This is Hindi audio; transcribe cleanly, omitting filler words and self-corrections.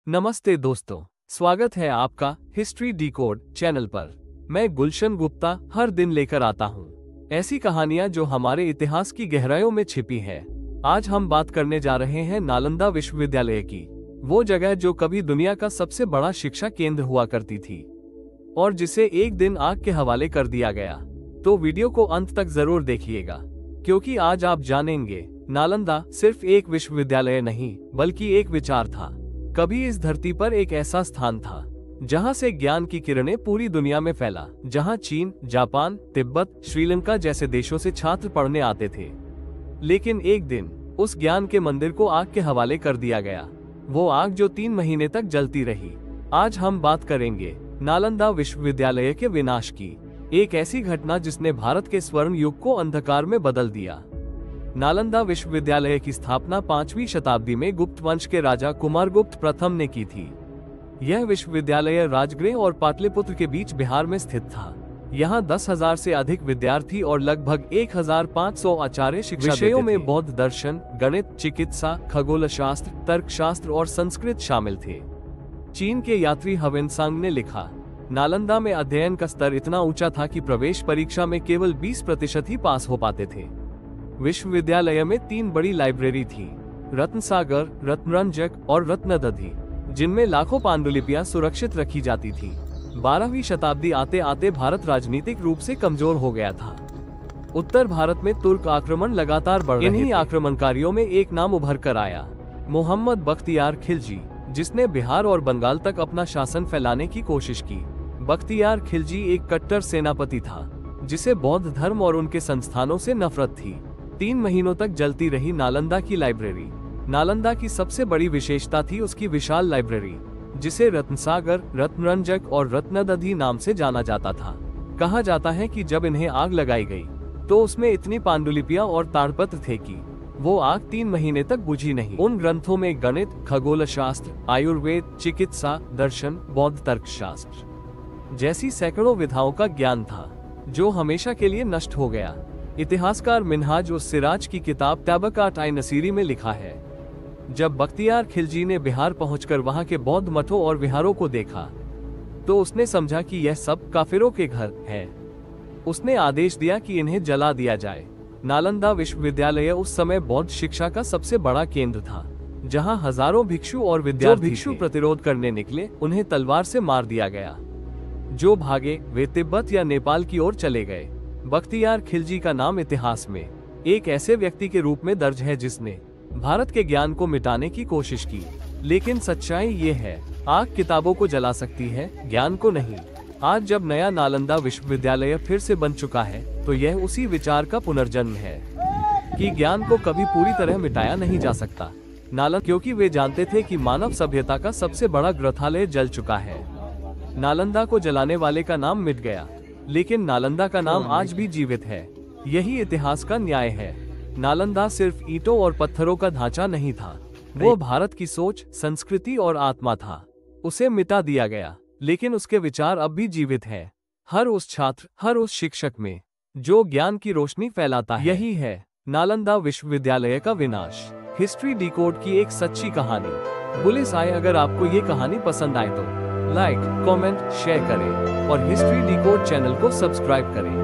नमस्ते दोस्तों, स्वागत है आपका हिस्ट्री डिकोड चैनल पर। मैं गुलशन गुप्ता हर दिन लेकर आता हूँ ऐसी कहानियाँ जो हमारे इतिहास की गहराइयों में छिपी है। आज हम बात करने जा रहे हैं नालंदा विश्वविद्यालय की, वो जगह जो कभी दुनिया का सबसे बड़ा शिक्षा केंद्र हुआ करती थी और जिसे एक दिन आग के हवाले कर दिया गया। तो वीडियो को अंत तक जरूर देखिएगा, क्योंकि आज आप जानेंगे नालंदा सिर्फ एक विश्वविद्यालय नहीं बल्कि एक विचार था। कभी इस धरती पर एक ऐसा स्थान था जहां से ज्ञान की किरणें पूरी दुनिया में फैला, जहां चीन, जापान, तिब्बत, श्रीलंका जैसे देशों से छात्र पढ़ने आते थे। लेकिन एक दिन उस ज्ञान के मंदिर को आग के हवाले कर दिया गया, वो आग जो 3 महीने तक जलती रही। आज हम बात करेंगे नालंदा विश्वविद्यालय के विनाश की, एक ऐसी घटना जिसने भारत के स्वर्ण युग को अंधकार में बदल दिया। नालंदा विश्वविद्यालय की स्थापना 5वीं शताब्दी में गुप्त वंश के राजा कुमारगुप्त प्रथम ने की थी। यह विश्वविद्यालय राजगृह और पाटलिपुत्र के बीच बिहार में स्थित था। यहाँ 10,000 से अधिक विद्यार्थी और लगभग 1,500 आचार्य शिक्षा विषयों में बौद्ध दर्शन, गणित, चिकित्सा, खगोलशास्त्र, तर्कशास्त्र और संस्कृत शामिल थे। चीन के यात्री हवेनसांग ने लिखा, नालंदा में अध्ययन का स्तर इतना ऊंचा था कि प्रवेश परीक्षा में केवल 20% ही पास हो पाते थे। विश्वविद्यालय में 3 बड़ी लाइब्रेरी थी, रत्नसागर, रत्नरंजक और रत्नदधि, जिनमें लाखों पांडुलिपियां सुरक्षित रखी जाती थी। 12वीं शताब्दी आते आते भारत राजनीतिक रूप से कमजोर हो गया था। उत्तर भारत में तुर्क आक्रमण लगातार बढ़ रहे थे। इन्हीं आक्रमणकारियों में एक नाम उभर कर आया, मोहम्मद बख्तियार खिलजी, जिसने बिहार और बंगाल तक अपना शासन फैलाने की कोशिश की। बख्तियार खिलजी एक कट्टर सेनापति था जिसे बौद्ध धर्म और उनके संस्थानों से नफरत थी। 3 महीनों तक जलती रही नालंदा की लाइब्रेरी। नालंदा की सबसे बड़ी विशेषता थी उसकी विशाल लाइब्रेरी, जिसे रत्नसागर, रत्नरंजक और रत्नदधि नाम से जाना जाता था। कहा जाता है कि जब इन्हें आग लगाई गई तो उसमें इतनी पांडुलिपियां और ताड़पत्र थे कि वो आग 3 महीने तक बुझी नहीं। उन ग्रंथों में गणित, खगोलशास्त्र, आयुर्वेद, चिकित्सा, दर्शन, बौद्ध तर्कशास्त्र जैसी सैकड़ों विधाओं का ज्ञान था, जो हमेशा के लिए नष्ट हो गया। इतिहासकार मिन्हाज उस सिराज की किताब तबकात-ए-नसीरी में लिखा है, जब बख्तियार खिलजी ने बिहार पहुंचकर वहां के बौद्ध मठों और विहारों को देखा तो उसने समझा कि यह सब काफिरों के घर है। उसने आदेश दिया कि इन्हें जला दिया जाए। नालंदा विश्वविद्यालय उस समय बौद्ध शिक्षा का सबसे बड़ा केंद्र था, जहां हजारों भिक्षु और विद्यार्थी प्रतिरोध करने निकले उन्हें तलवार से मार दिया गया। जो भागे वे तिब्बत या नेपाल की ओर चले गए। बख्तियार खिलजी का नाम इतिहास में एक ऐसे व्यक्ति के रूप में दर्ज है जिसने भारत के ज्ञान को मिटाने की कोशिश की। लेकिन सच्चाई ये है, आग किताबों को जला सकती है, ज्ञान को नहीं। आज जब नया नालंदा विश्वविद्यालय फिर से बन चुका है तो यह उसी विचार का पुनर्जन्म है कि ज्ञान को कभी पूरी तरह मिटाया नहीं जा सकता। क्योंकि वे जानते थे कि मानव सभ्यता का सबसे बड़ा ग्रंथालय जल चुका है। नालंदा को जलाने वाले का नाम मिट गया, लेकिन नालंदा का नाम आज भी जीवित है। यही इतिहास का न्याय है। नालंदा सिर्फ ईंटों और पत्थरों का ढांचा नहीं था, वो भारत की सोच, संस्कृति और आत्मा था। उसे मिटा दिया गया, लेकिन उसके विचार अब भी जीवित हैं। हर उस छात्र, हर उस शिक्षक में जो ज्ञान की रोशनी फैलाता है। यही है नालंदा विश्वविद्यालय का विनाश। हिस्ट्री डिकोड की एक सच्ची कहानी। पुलिस आए। अगर आपको ये कहानी पसंद आए तो लाइक, कमेंट, शेयर करें और हिस्ट्री डिकोड चैनल को सब्सक्राइब करें।